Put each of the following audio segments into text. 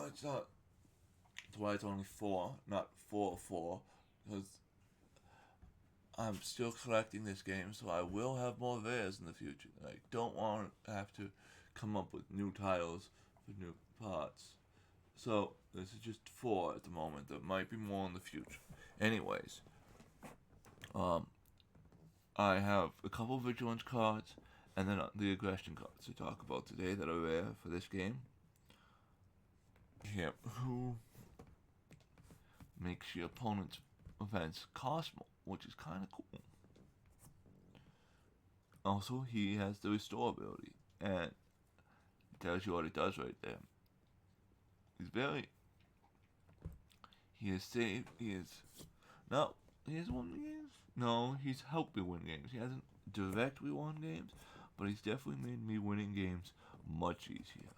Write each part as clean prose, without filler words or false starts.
it's not. That's why it's only 4, not 4, because I'm still collecting this game, so I will have more theirs in the future. I don't want to have to come up with new titles for new parts. So this is just 4 at the moment. There might be more in the future. Anyways, um, I have a couple vigilance cards, and then the aggression cards to talk about today that are rare for this game. Here, who makes your opponent's events cost more, which is kind of cool. Also, he has the restore ability, and it tells you what it does right there. He's very. He is safe. He is. No, he has won games. No, he's helped me win games. He hasn't directly won games, but he's definitely made me winning games much easier.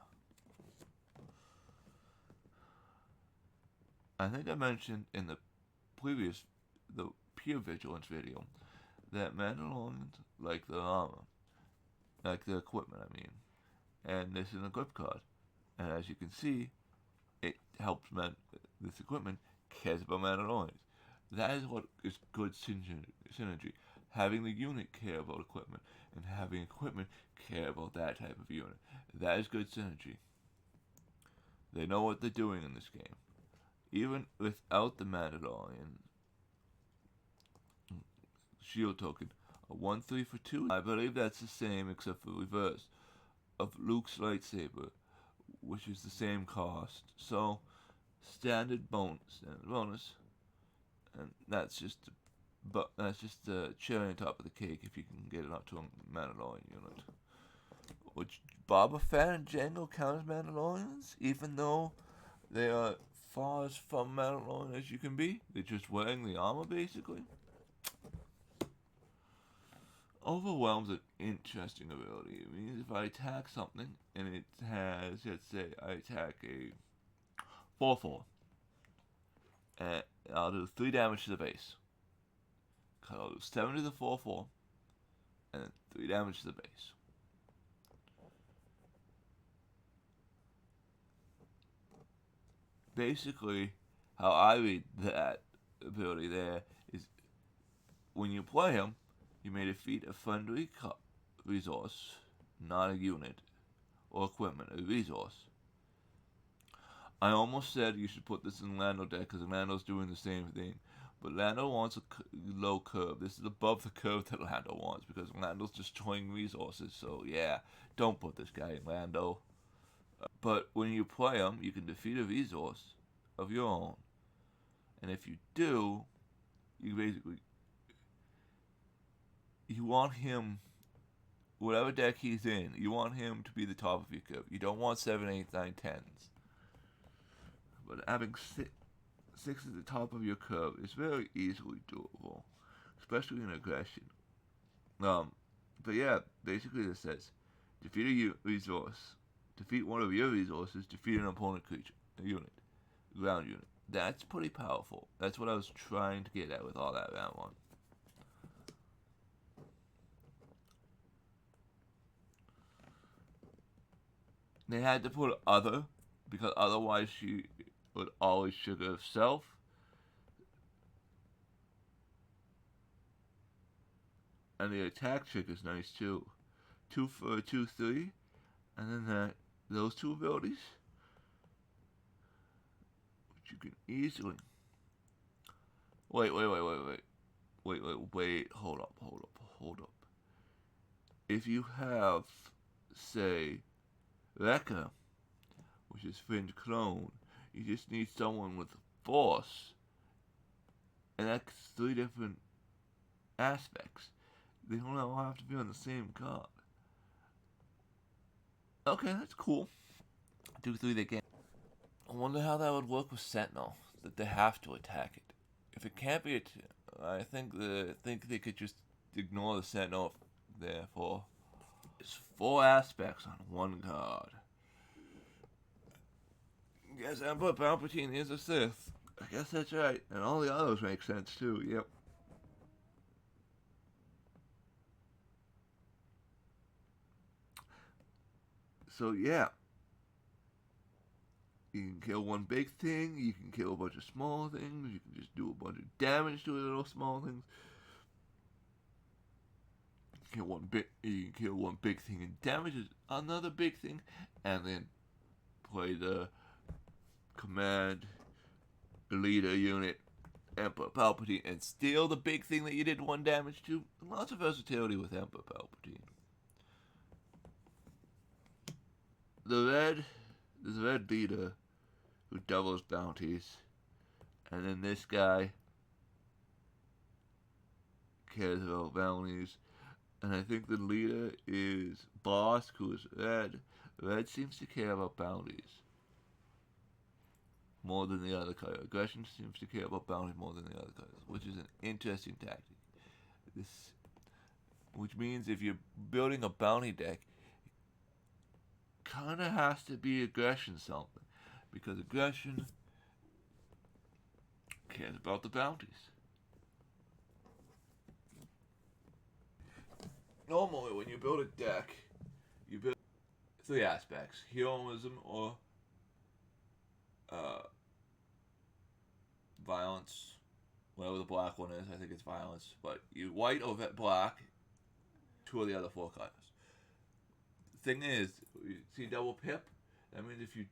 I think I mentioned in the pure vigilance video, that Mandalorians like the armor, like the equipment, I mean. And this is a grip card. And as you can see, it helps this equipment cares about Mandalorians. That is what is good synergy. Having the unit care about equipment, and having equipment care about that type of unit. That is good synergy. They know what they're doing in this game. Even without the Mandalorian shield token, a 1-3 for 2. I believe that's the same except for reverse of Luke's lightsaber, which is the same cost. So standard bonus, and that's just the cherry on top of the cake if you can get it up to a Mandalorian unit. Which Boba Fett and Jango count as Mandalorians, even though they are far as from Mandalorian as you can be. They're just wearing the armor basically. Overwhelm's an interesting ability. It means if I attack something and it has, let's say, I attack a 4/4, and I'll do 3 damage to the base. I'll do 7 to the 4/4, and then 3 damage to the base. Basically, how I read that ability there is when you play him, you may defeat a friendly resource, not a unit or equipment, a resource. I almost said you should put this in Lando deck because Lando's doing the same thing. But Lando wants a low curve. This is above the curve that Lando wants because Lando's destroying resources. So yeah, don't put this guy in Lando. But when you play him, you can defeat a resource of your own. And if you do, you basically you want him, whatever deck he's in, you want him to be the top of your curve. You don't want 7, 8, 9, 10s. But having 6 at the top of your curve is very easily doable, especially in aggression. But yeah, basically this says, defeat a resource, defeat one of your resources, defeat an opponent creature, a unit, ground unit. That's pretty powerful. That's what I was trying to get at with all that round 1. They had to put other, because otherwise she would always trigger herself. And the attack trigger's nice too. 2 for a 2/3, and then those 2 abilities, which you can easily. Wait, hold up. If you have, say, Rekka, which is Finn's clone, you just need someone with force, and that's 3 different aspects. They don't all have to be on the same card. Okay, that's cool. 2/3 they can. I wonder how that would work with Sentinel, that they have to attack it. If it can't be, I think they could just ignore the Sentinel. Therefore, it's 4 aspects on 1 card. Yes, Emperor Palpatine is a Sith. I guess that's right, and all the others make sense too. Yep. So yeah, You can kill one big thing, you can kill a bunch of small things, you can just do a bunch of damage to little small things. You can kill one big thing and damage another big thing, and then play the command leader unit Emperor Palpatine and steal the big thing that you did one damage to. Lots of versatility with Emperor Palpatine. There's a red leader who doubles bounties, and then this guy cares about bounties, and I think the leader is Bosk, who is red. Red seems to care about bounties more than the other color. Aggression seems to care about bounties more than the other colors, which is an interesting tactic. Which means if you're building a bounty deck, kind of has to be aggression something, because aggression cares about the bounties. Normally, when you build a deck, you build three aspects: heroism or violence. Whatever the black one is, I think it's violence. But you white or black, two of the other four colors. Thing is, you see double pip? That means if you're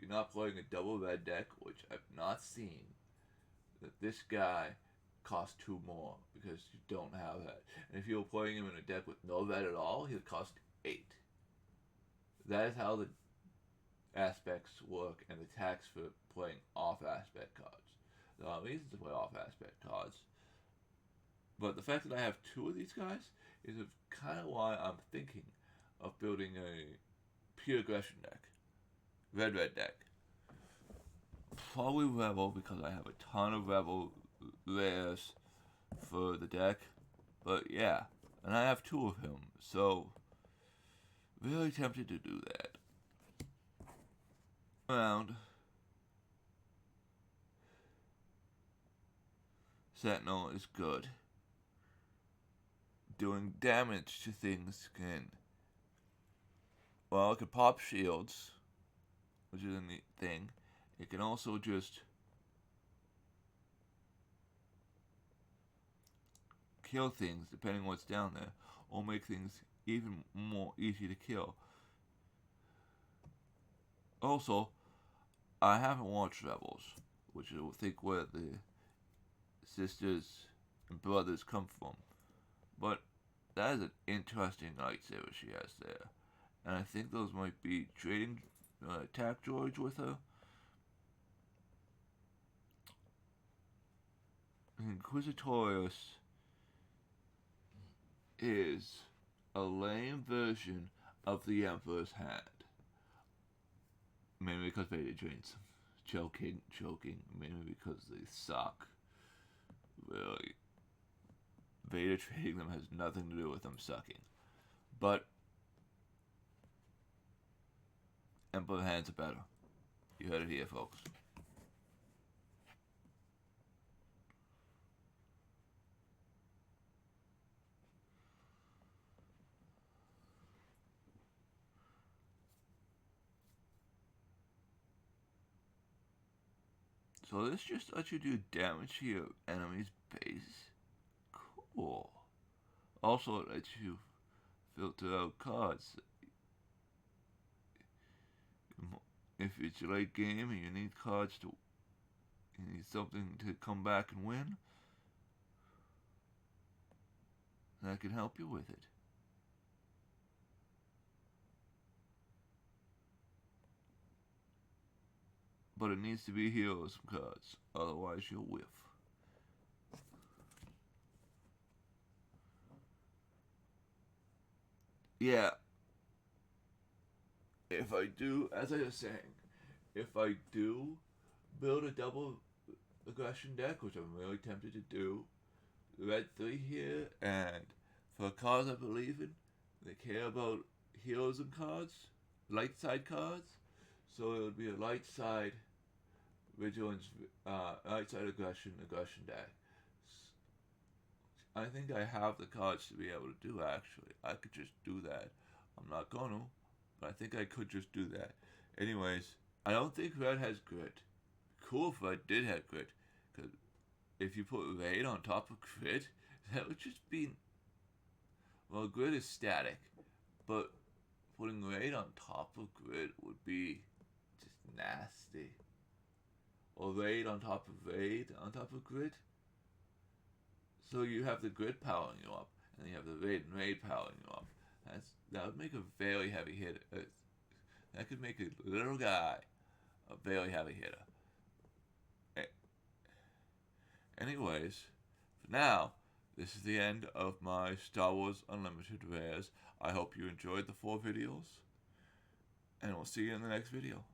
not playing a double red deck, which I've not seen, that this guy costs 2 more because you don't have that. And if you're playing him in a deck with no red at all, he'll cost 8. That is how the aspects work and the tax for playing off aspect cards. There are reasons to play off aspect cards, but the fact that I have 2 of these guys is kind of why I'm thinking of building a pure aggression deck. Red deck. Probably Rebel, because I have a ton of Rebel rares for the deck. But yeah, and I have 2 of him, so really tempted to do that. Around Sentinel is good. Doing damage to things can... Well, it can pop shields, which is a neat thing. It can also just kill things, depending on what's down there, or make things even more easy to kill. Also, I haven't watched Rebels, which I think where the sisters and brothers come from. But that is an interesting lightsaber she has there. And I think those might be trading attack droids with her. Inquisitorius is a lame version of the Emperor's hand. Mainly because Vader trains them. Choking, mainly because they suck. Really. Vader training them has nothing to do with them sucking. But Emperor hands are better. You heard it here, folks. So this just lets you do damage to your enemy's base. Cool. Also, it lets you filter out cards. If it's your late game and you need you need something to come back and win, that can help you with it. But it needs to be heroes cards, otherwise you'll whiff. Yeah. If I do, as I was saying, if I do build a double aggression deck, which I'm really tempted to do, red 3 here, and for cards I believe in, they care about heroism cards, light side cards, so it would be a light side vigilance, light side aggression deck. I think I have the cards to be able to do actually. I could just do that. I'm not gonna, but I think I could just do that. Anyways, I don't think red has grit. Cool if red did have grit, because if you put raid on top of grit, that would just be... Well, grit is static, but putting raid on top of grit would be just nasty. Or raid on top of raid on top of grit. So you have the grit powering you up, and then you have the raid and raid powering you up. That would make a very heavy hitter. That could make a little guy a very heavy hitter. Anyways, for now, this is the end of my Star Wars Unlimited Rares. I hope you enjoyed the 4 videos, and we'll see you in the next video.